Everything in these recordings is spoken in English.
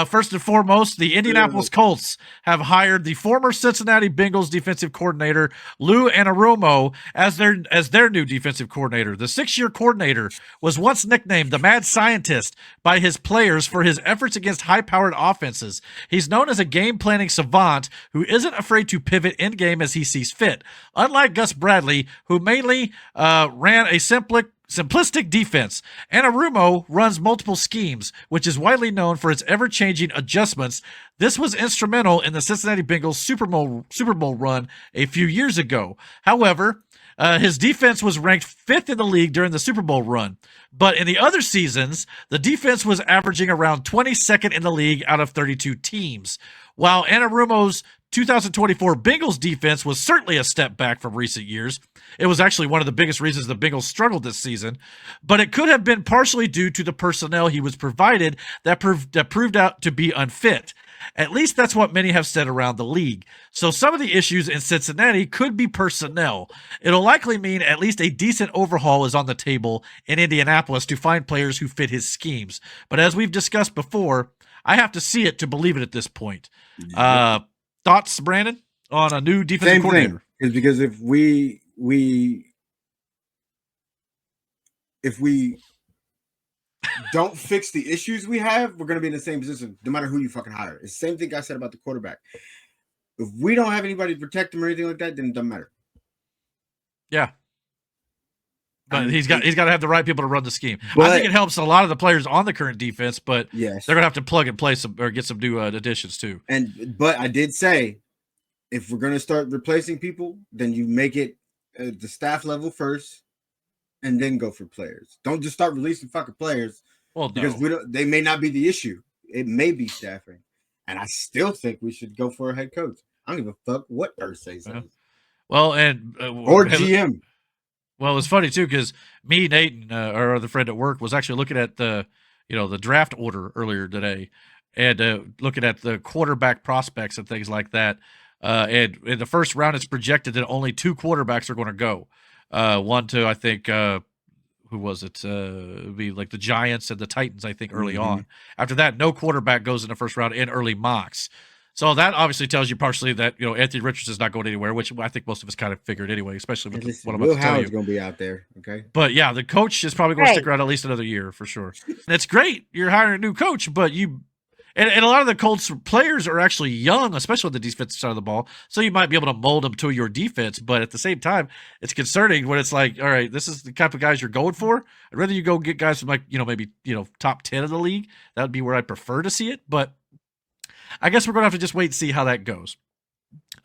First and foremost, the Indianapolis Colts have hired the former Cincinnati Bengals defensive coordinator Lou Anarumo as their new defensive coordinator. The 6-year coordinator was once nicknamed the Mad Scientist by his players for his efforts against high-powered offenses. He's known as a game-planning savant who isn't afraid to pivot in-game as he sees fit. Unlike Gus Bradley, who mainly ran a simplistic defense, Anarumo runs multiple schemes, which is widely known for its ever-changing adjustments. This was instrumental in the Cincinnati Bengals Super Bowl run a few years ago. However, his defense was ranked 5th in the league during the Super Bowl run. But in the other seasons, the defense was averaging around 22nd in the league out of 32 teams. While Anarumo's 2024 Bengals defense was certainly a step back from recent years. It was actually one of the biggest reasons the Bengals struggled this season, but it could have been partially due to the personnel he was provided that proved out to be unfit. At least that's what many have said around the league. So some of the issues in Cincinnati could be personnel. It'll likely mean at least a decent overhaul is on the table in Indianapolis to find players who fit his schemes. But as we've discussed before, I have to see it to believe it at this point. Thoughts, Brandon, on a new defensive coordinator? Is because if we don't fix the issues we have, we're going to be in the same position no matter who you fucking hire. It's the same thing I said about the quarterback. If we don't have anybody to protect him or anything like that, then it doesn't matter. Yeah. But he's got to have the right people to run the scheme. I think it helps a lot of the players on the current defense, but yes, they're going to have to plug and play some or get some new additions too. But I did say, if we're going to start replacing people, then you make it at the staff level first, and then go for players. Don't just start releasing fucking players. Well, because they may not be the issue. It may be staffing, and I still think we should go for a head coach. I don't give a fuck what Thursday says. Well, and or GM. Well, it's funny too because me, Nate, and our other friend at work was actually looking at the draft order earlier today, and looking at the quarterback prospects and things like that. And in the first round, it's projected that only 2 quarterbacks are going to go. One to I think who was it? It'd be like the Giants and the Titans. I think early on. After that, no quarterback goes in the first round in early mocks. So that obviously tells you partially that Anthony Richardson's not going anywhere, which I think most of us kind of figured anyway, especially with what I'm about to tell you. Howard's going to be out there, okay? But yeah, the coach is probably going to stick around at least another year for sure. And it's great you're hiring a new coach, but and a lot of the Colts players are actually young, especially on the defensive side of the ball. So you might be able to mold them to your defense, but at the same time, it's concerning when it's like, all right, this is the type of guys you're going for. I'd rather you go get guys from maybe top 10 of the league. That would be where I prefer to see it, but I guess we're going to have to just wait and see how that goes.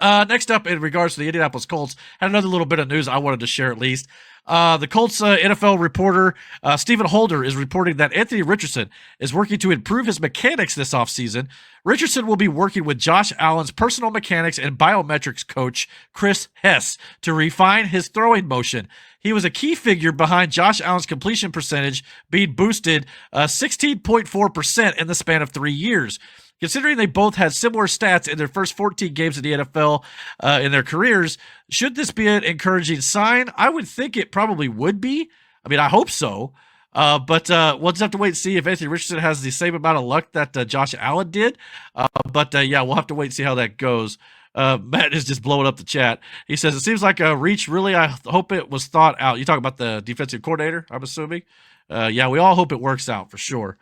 Next up, in regards to the Indianapolis Colts, had another little bit of news I wanted to share at least. The Colts NFL reporter, Stephen Holder, is reporting that Anthony Richardson is working to improve his mechanics this offseason. Richardson will be working with Josh Allen's personal mechanics and biometrics coach, Chris Hess, to refine his throwing motion. He was a key figure behind Josh Allen's completion percentage being boosted 16.4% in the span of 3 years. Considering they both had similar stats in their first 14 games in the NFL in their careers, should this be an encouraging sign? I would think it probably would be. I mean, I hope so. But we'll just have to wait and see if Anthony Richardson has the same amount of luck that Josh Allen did. But we'll have to wait and see how that goes. Matt is just blowing up the chat. He says, it seems like a reach. Really, I hope it was thought out. You talk about the defensive coordinator, I'm assuming. We all hope it works out for sure.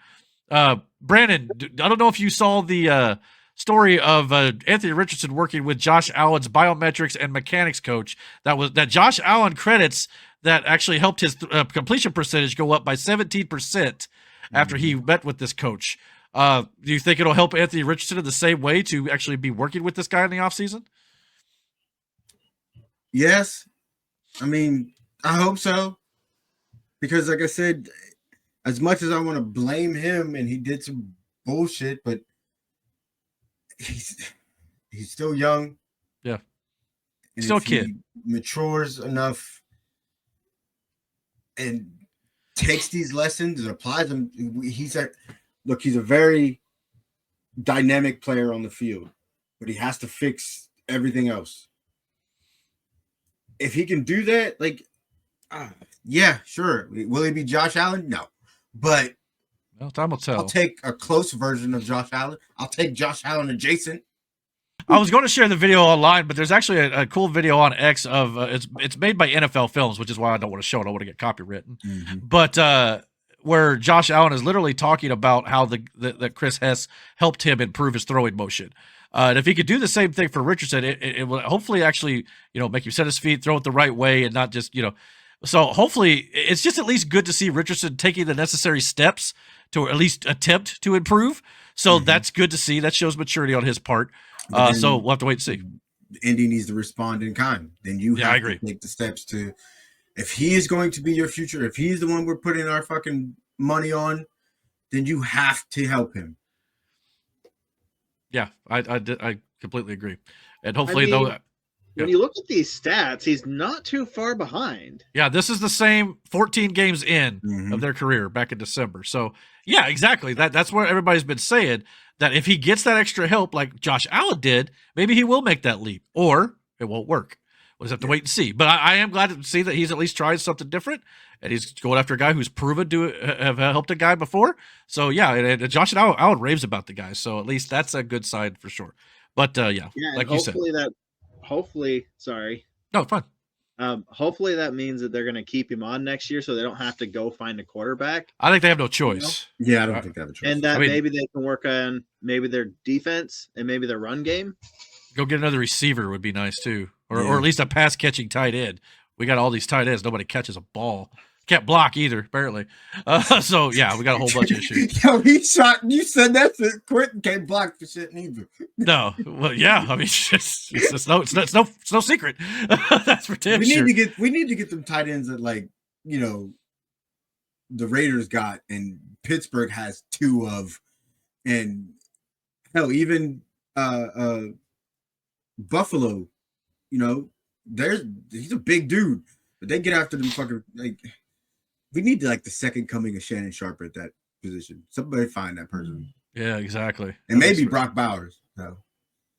Brandon, I don't know if you saw the story of Anthony Richardson working with Josh Allen's biometrics and mechanics coach. That Josh Allen credits that actually helped his completion percentage go up by 17% after he met with this coach. Do you think it'll help Anthony Richardson in the same way to actually be working with this guy in the offseason? Yes. I mean, I hope so. Because like I said, as much as I want to blame him and he did some bullshit, but he's still young. Yeah. And still a kid. He matures enough and takes these lessons and applies them. He's a very dynamic player on the field, but he has to fix everything else. If he can do that, yeah, sure. Will he be Josh Allen? No. But Well, time will tell. I'll take a close version of Josh Allen. I'll take Josh Allen adjacent. I was going to share the video online, but there's actually a cool video on X of it's made by NFL Films, which is why I don't want to show it. I don't want to get copywritten. Mm-hmm. But where Josh Allen is literally talking about how the Chris Hess helped him improve his throwing motion. And if he could do the same thing for Richardson, it will hopefully actually, make him set his feet, throw it the right way, and not just, So hopefully it's just at least good to see Richardson taking the necessary steps to at least attempt to improve. So that's good to see. That shows maturity on his part. So we'll have to wait and see. Indy needs to respond in kind. Then you have to take the steps to, if he is going to be your future, if he's the one we're putting our fucking money on, then you have to help him. Yeah, I completely agree. And hopefully, when you look at these stats, he's not too far behind. Yeah, this is the same 14 games in of their career back in December. So, yeah, exactly. That's what everybody's been saying, that if he gets that extra help like Josh Allen did, maybe he will make that leap, or it won't work. We'll just have to wait and see. But I am glad to see that he's at least tried something different, and he's going after a guy who's proven to have helped a guy before. So, yeah, and Josh Allen raves about the guy. So, at least that's a good sign for sure. But, yeah like you said. Hopefully, sorry. No, fine. Hopefully that means that they're going to keep him on next year so they don't have to go find a quarterback. I think they have no choice. Yeah, I don't think they have a choice. And that maybe they can work on maybe their defense and maybe their run game. Go get another receiver would be nice too. Or at least a pass-catching tight end. We got all these tight ends. Nobody catches a ball. Can't block either, apparently. So, yeah, we got a whole bunch of issues. Yo, he shot. You said that shit. Quentin can't block for shit neither. No. Well, yeah. I mean, it's no secret. That's for damn sure. We need to get them tight ends that, like, the Raiders got and Pittsburgh has two of. And, hell, even Buffalo, he's a big dude. But they get after them fucking, like... We need the second coming of Shannon Sharp at that position. Somebody find that person. Yeah, exactly. And maybe Brock Bowers. So.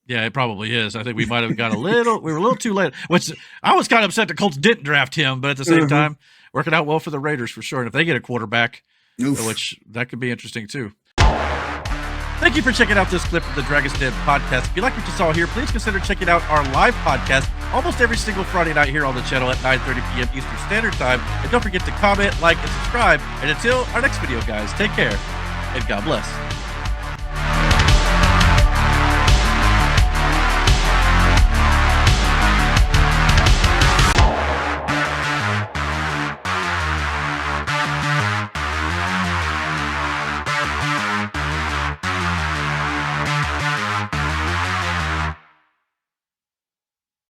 Yeah, it probably is. I think we might have got we were a little too late. Which I was kind of upset the Colts didn't draft him, but at the same time, working out well for the Raiders for sure. And if they get a quarterback, which that could be interesting too. Thank you for checking out this clip of the Dragon's Den podcast. If you like what you saw here, please consider checking out our live podcast almost every single Friday night here on the channel at 9:30 p.m. Eastern Standard Time. And don't forget to comment, like, and subscribe. And until our next video, guys, take care and God bless.